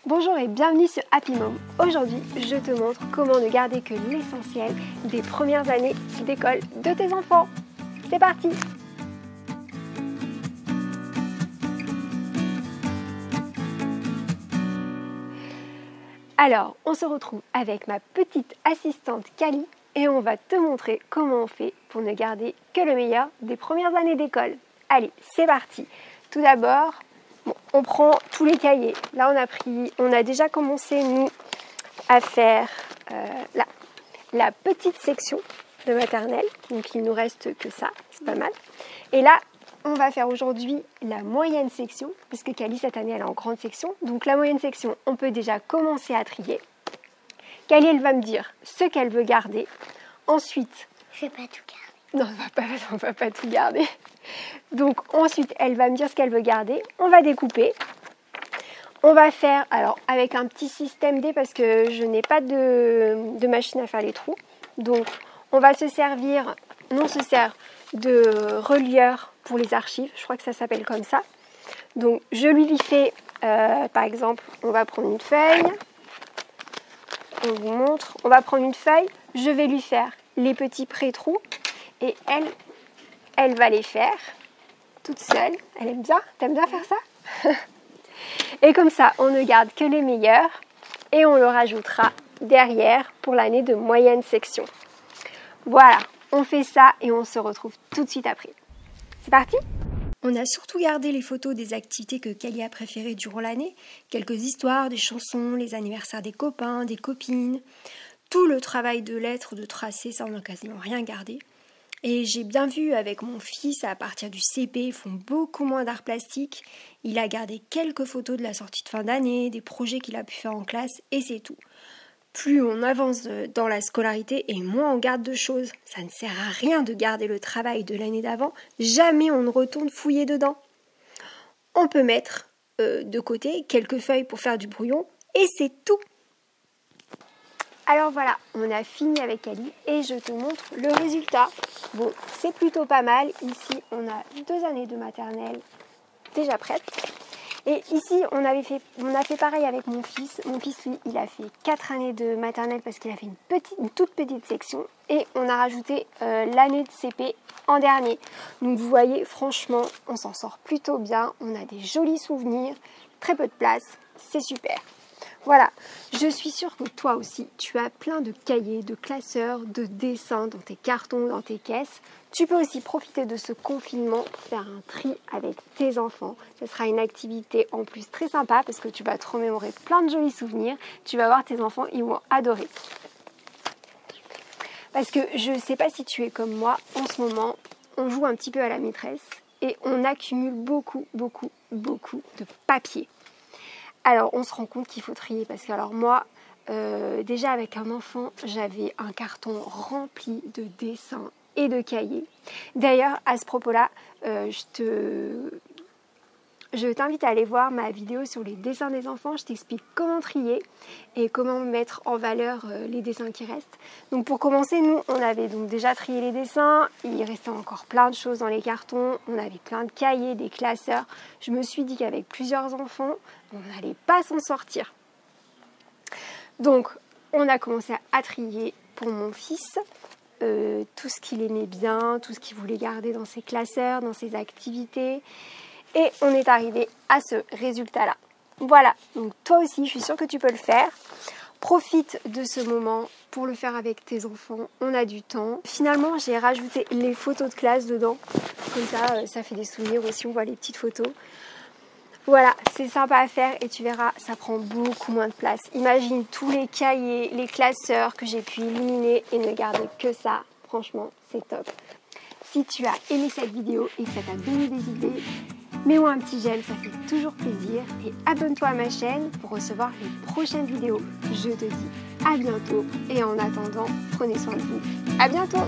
Bonjour et bienvenue sur Happy Mom. Aujourd'hui, je te montre comment ne garder que l'essentiel des premières années d'école de tes enfants. C'est parti! Alors, on se retrouve avec ma petite assistante Kali et on va te montrer comment on fait pour ne garder que le meilleur des premières années d'école. Allez, c'est parti! Tout d'abord, on prend tous les cahiers. Là, on a déjà commencé, nous, à faire la petite section de maternelle. Donc, il nous reste que ça, c'est pas mal. Et là, on va faire aujourd'hui la moyenne section, parce que Kali, cette année, elle est en grande section. Donc, la moyenne section, on peut déjà commencer à trier. Kali, elle va me dire ce qu'elle veut garder. Ensuite... Je vais pas tout garder. Non, on va pas tout garder. Donc ensuite, elle va me dire ce qu'elle veut garder. On va découper. On va faire, alors avec un petit système D parce que je n'ai pas de machine à faire les trous. Donc on va se sert de relieur pour les archives. Je crois que ça s'appelle comme ça. Donc je lui fais, par exemple, on va prendre une feuille. On vous montre. On va prendre une feuille. Je vais lui faire les petits pré-trous. Et elle va les faire toute seule. Elle aime bien. T'aimes bien faire ça? Et comme ça, on ne garde que les meilleurs. Et on le rajoutera derrière pour l'année de moyenne section. Voilà, on fait ça et on se retrouve tout de suite après. C'est parti? On a surtout gardé les photos des activités que Kali a préférées durant l'année. Quelques histoires, des chansons, les anniversaires des copains, des copines. Tout le travail de lettres, de tracés, ça on n'a quasiment rien gardé. Et j'ai bien vu avec mon fils, à partir du CP, ils font beaucoup moins d'art plastique. Il a gardé quelques photos de la sortie de fin d'année, des projets qu'il a pu faire en classe, et c'est tout. Plus on avance dans la scolarité et moins on garde de choses. Ça ne sert à rien de garder le travail de l'année d'avant. Jamais on ne retourne fouiller dedans. On peut mettre de côté quelques feuilles pour faire du brouillon, et c'est tout. Alors voilà, on a fini avec Ali et je te montre le résultat. Bon, c'est plutôt pas mal. Ici, on a 2 années de maternelle déjà prêtes. Et ici, on a fait pareil avec mon fils. Mon fils, lui, il a fait 4 années de maternelle parce qu'il a fait une toute petite section. Et on a rajouté l'année de CP en dernier. Donc vous voyez, franchement, on s'en sort plutôt bien. On a des jolis souvenirs, très peu de place, c'est super. Voilà, je suis sûre que toi aussi, tu as plein de cahiers, de classeurs, de dessins dans tes cartons, dans tes caisses. Tu peux aussi profiter de ce confinement pour faire un tri avec tes enfants. Ce sera une activité en plus très sympa parce que tu vas te remémorer plein de jolis souvenirs. Tu vas voir tes enfants, ils vont adorer. Parce que je ne sais pas si tu es comme moi, en ce moment, on joue un petit peu à la maîtresse et on accumule beaucoup de papier. Alors, on se rend compte qu'il faut trier parce que, alors moi, déjà avec un enfant, j'avais un carton rempli de dessins et de cahiers. D'ailleurs, à ce propos-là, je t'invite à aller voir ma vidéo sur les dessins des enfants. Je t'explique comment trier et comment mettre en valeur les dessins qui restent. Donc, pour commencer, nous, on avait donc déjà trié les dessins. Il restait encore plein de choses dans les cartons. On avait plein de cahiers, des classeurs. Je me suis dit qu'avec plusieurs enfants, on n'allait pas s'en sortir. Donc, on a commencé à trier pour mon fils tout ce qu'il aimait bien, tout ce qu'il voulait garder dans ses classeurs, dans ses activités. Et on est arrivé à ce résultat-là. Voilà, donc toi aussi, je suis sûre que tu peux le faire. Profite de ce moment pour le faire avec tes enfants. On a du temps. Finalement, j'ai rajouté les photos de classe dedans. Comme ça, ça fait des souvenirs aussi. On voit les petites photos. Voilà, c'est sympa à faire et tu verras, ça prend beaucoup moins de place. Imagine tous les cahiers, les classeurs que j'ai pu éliminer et ne garder que ça. Franchement, c'est top. Si tu as aimé cette vidéo et que ça t'a donné des idées, mets-moi un petit j'aime, ça fait toujours plaisir. Et abonne-toi à ma chaîne pour recevoir les prochaines vidéos. Je te dis à bientôt et en attendant, prenez soin de vous. À bientôt!